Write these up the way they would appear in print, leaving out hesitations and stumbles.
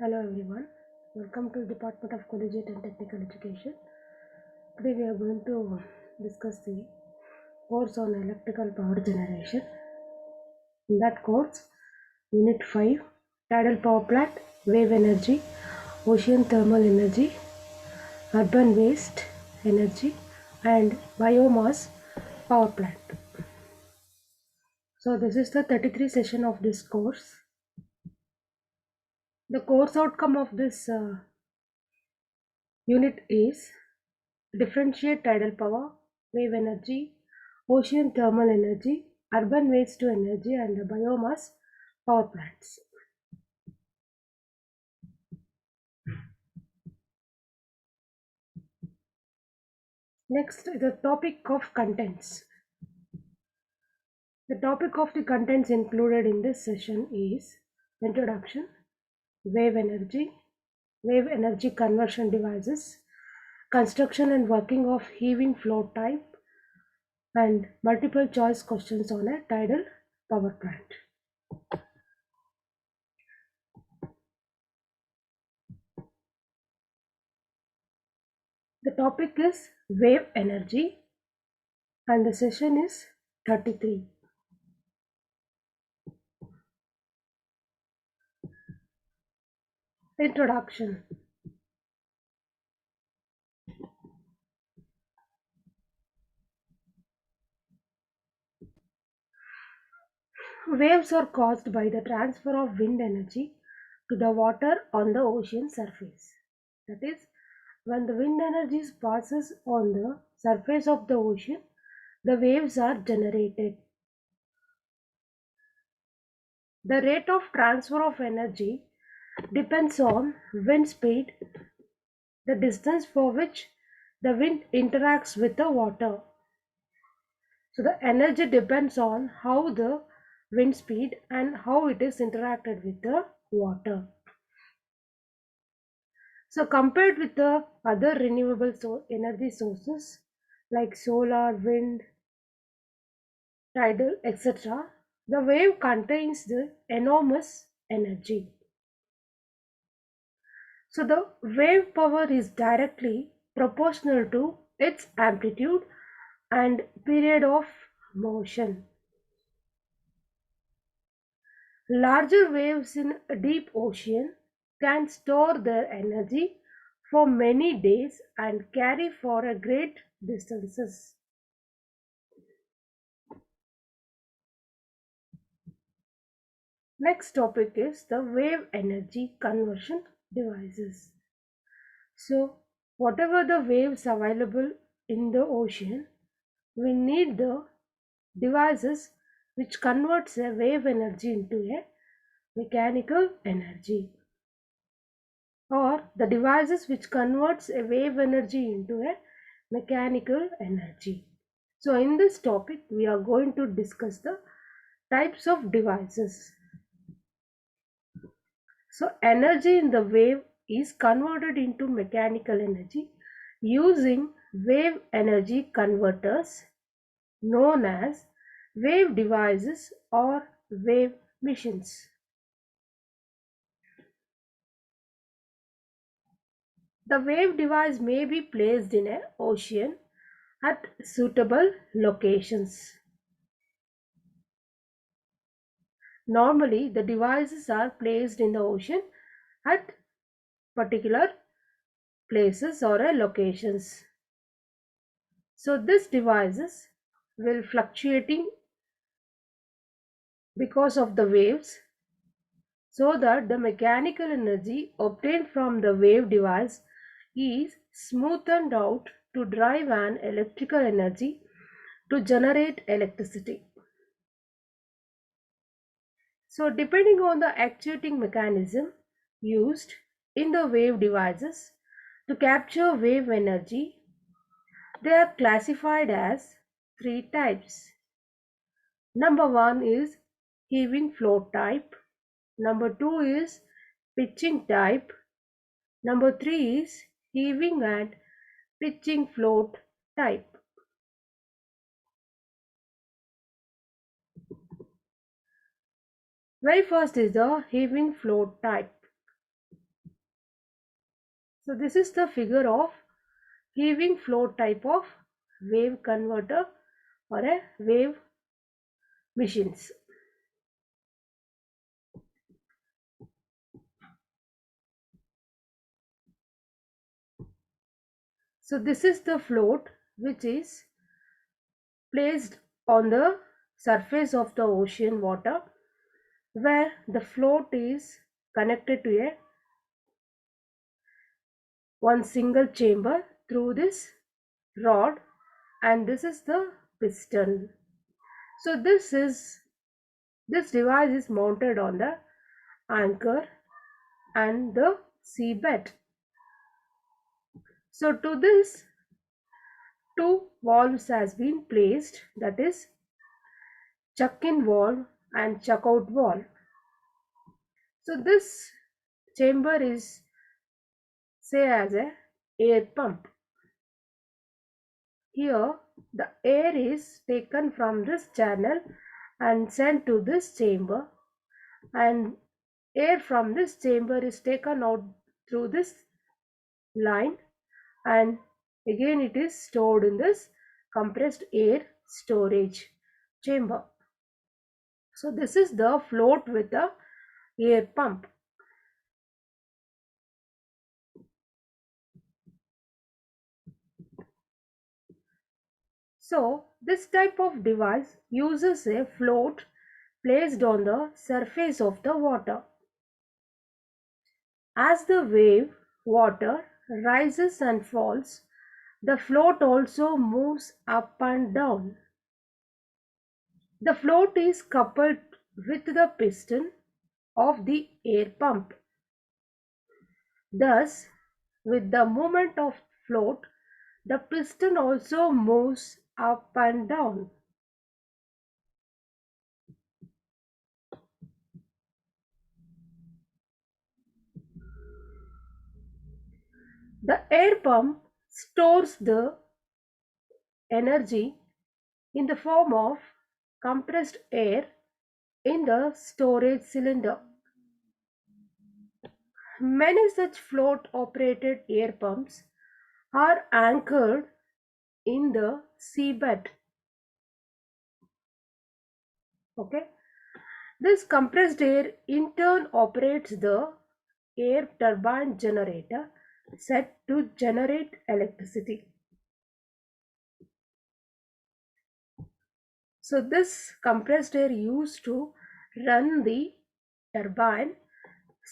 Hello everyone, welcome to Department of Collegiate and Technical Education. Today we are going to discuss the course on electrical power generation. In that course, Unit 5, Tidal Power Plant, Wave Energy, Ocean Thermal Energy, Urban Waste Energy and Biomass Power Plant. So this is the 33 session of this course. The course outcome of this unit is differentiate tidal power, wave energy, ocean thermal energy, urban waste to energy, and the biomass power plants. Next, the topic of contents. The topic of the contents included in this session is introduction, wave energy conversion devices, construction and working of heaving flow type, and multiple choice questions on a tidal power plant. The topic is wave energy and the session is 33. Introduction. Waves are caused by the transfer of wind energy to the water on the ocean surface. That is, when the wind energy passes on the surface of the ocean, the waves are generated. The rate of transfer of energy depends on wind speed, the distance for which the wind interacts with the water. So the energy depends on how the wind speed and how it is interacted with the water. So compared with the other renewable energy sources like solar, wind, tidal, etc., the wave contains the enormous energy. So the wave power is directly proportional to its amplitude and period of motion. Larger waves in a deep ocean can store their energy for many days and carry for a great distances. Next topic is the wave energy conversion devices. So whatever the waves available in the ocean, we need the devices which converts a wave energy into a mechanical energy, or the devices which converts a wave energy into a mechanical energy. So in this topic we are going to discuss the types of devices. So energy in the wave is converted into mechanical energy using wave energy converters known as wave devices or wave machines. The wave device may be placed in an ocean at suitable locations. Normally, the devices are placed in the ocean at particular places or locations. So, these devices will fluctuating because of the waves, so that the mechanical energy obtained from the wave device is smoothened out to drive an electrical energy to generate electricity. So depending on the actuating mechanism used in the wave devices to capture wave energy, they are classified as three types. Number one is heaving flow type. Number two is pitching type. Number three is heaving and pitching float type. Very first is the heaving float type. So this is the figure of heaving flow type of wave converter or a wave machines. So this is the float which is placed on the surface of the ocean water, where the float is connected to a one single chamber through this rod, and this is the piston. So this device is mounted on the anchor and the seabed. So to this, two valves has been placed, that is chuck in valve and chuck out valve. So this chamber is say as a air pump. Here the air is taken from this channel and sent to this chamber, and air from this chamber is taken out through this line, and again it is stored in this compressed air storage chamber. So this is the float with the air pump. So this type of device uses a float placed on the surface of the water. As the wave water rises and falls, the float also moves up and down. The float is coupled with the piston of the air pump. Thus, with the movement of float, the piston also moves up and down. The air pump stores the energy in the form of compressed air in the storage cylinder. Many such float operated air pumps are anchored in the seabed. Okay, this compressed air in turn operates the air turbine generator set to generate electricity. So this compressed air used to run the turbine.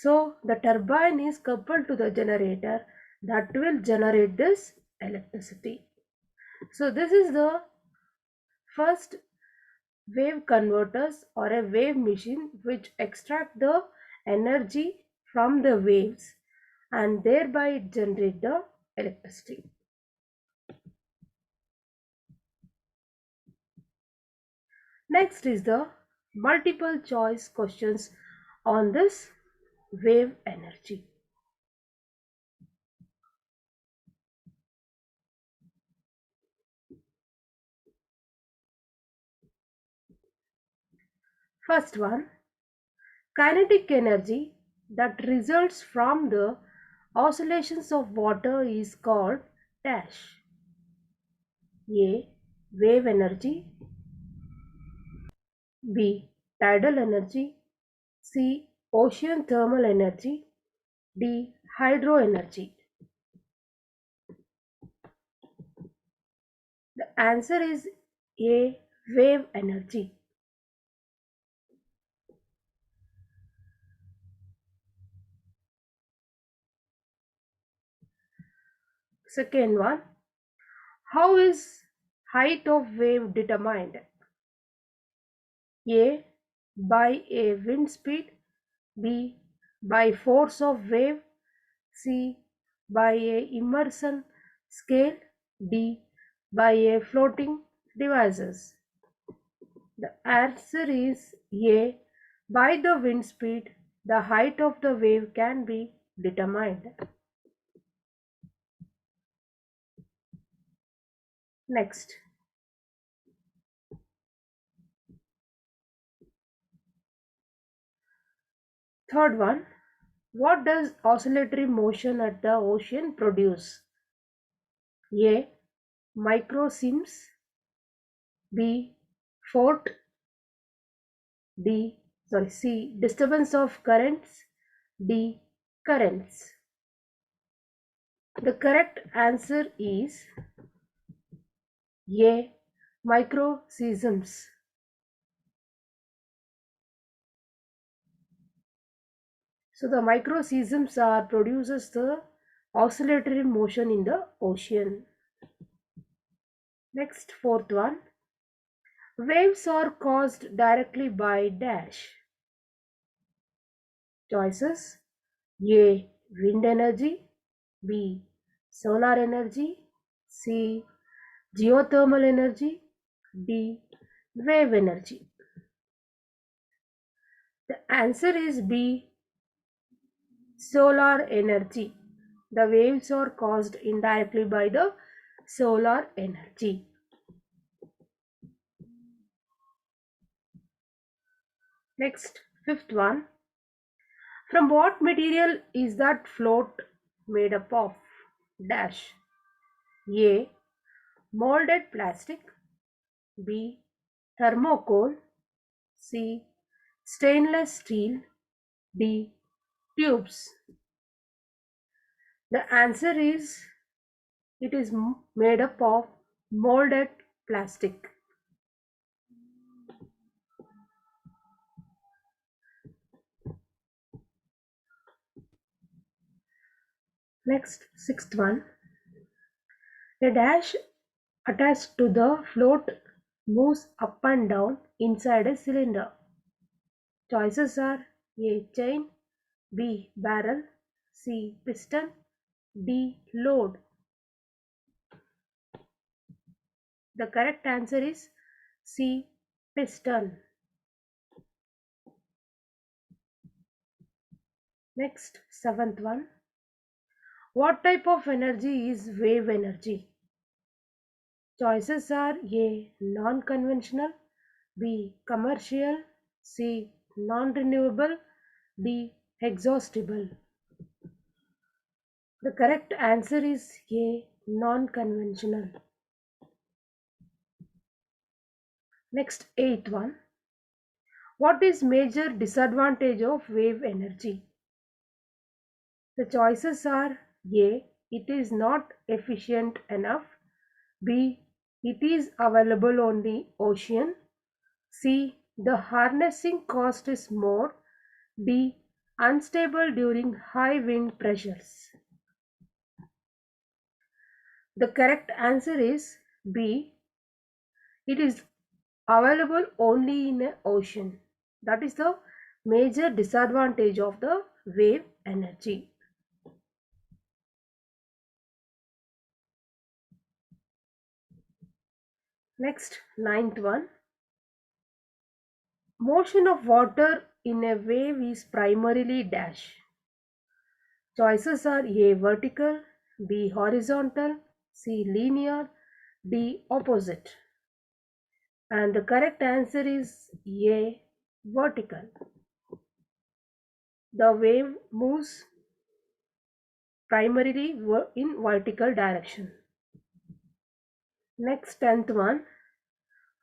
So the turbine is coupled to the generator that will generate this electricity. So this is the first wave converters or a wave machine which extract the energy from the waves and thereby generate the electricity. Next is the multiple choice questions on this wave energy. First one, kinetic energy that results from the oscillations of water is called dash. A. Wave energy. B. Tidal energy. C. Ocean thermal energy. D. Hydro energy. The answer is A. Wave energy. Second one, how is height of wave determined? A. By a wind speed. B. By force of wave. C. By a immersion scale. D. By a floating devices. The answer is A. By the wind speed, the height of the wave can be determined. Next, third one, What does oscillatory motion at the ocean produce? A. Microseams. B. Fort. C. Disturbance of currents. D. Currents. The correct answer is A. Microseisms. So the microseisms are produces the oscillatory motion in the ocean. Next, fourth one. Waves are caused directly by dash. Choices: A. Wind energy. B. Solar energy. C. Geothermal energy. D. Wave energy. The answer is B. Solar energy. The waves are caused indirectly by the solar energy. Next, fifth one. From what material is that float made up of? Dash. A. Molded plastic. B. Thermocol. C. Stainless steel. D. Tubes. The answer is it is made up of molded plastic. Next, sixth one. A dash attached to the float moves up and down inside a cylinder. Choices are A. Chain. B. Barrel. C. Piston. D. Load. The correct answer is C. Piston. Next, seventh one. What type of energy is wave energy? Choices are A. Non-conventional. B. Commercial. C. Non-renewable. D. Exhaustible. The correct answer is A. Non-conventional. Next, eighth one. What is major disadvantage of wave energy? The choices are A. It is not efficient enough. B. It is available on the ocean. C. The harnessing cost is more. D. Unstable during high wind pressures. The correct answer is B. It is available only in the ocean. That is the major disadvantage of the wave energy. Next, ninth one. Motion of water in a wave is primarily dash. Choices are A. Vertical. B. Horizontal. C. Linear. D. Opposite. And the correct answer is A. Vertical. The wave moves primarily in vertical direction. Next, tenth one.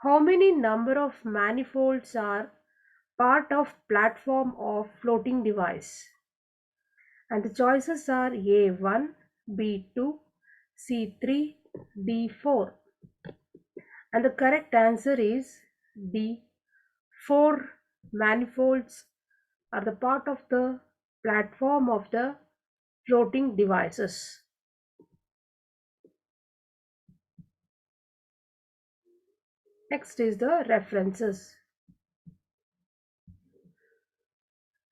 How many number of manifolds are part of platform of floating device? And the choices are A1, B2, C3, D4. And the correct answer is D. 4 manifolds are the part of the platform of the floating devices. Next is the references.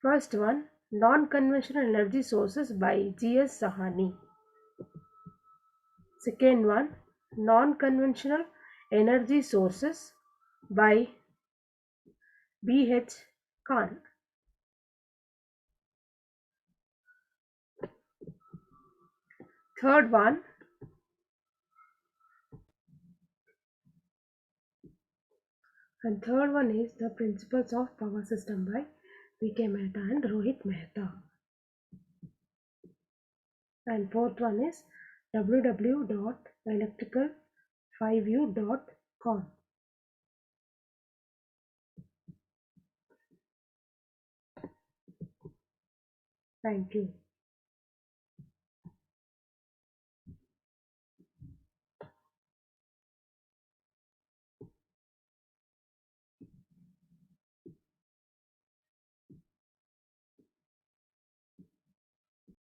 First one, non-conventional energy sources by G.S. Sahani. Second one, non-conventional energy sources by B.H. Khan. Third one, and third one is the principles of power system by V.K. Mehta and Rohit Mehta. and fourth one is www.electrical5u.com. Thank you.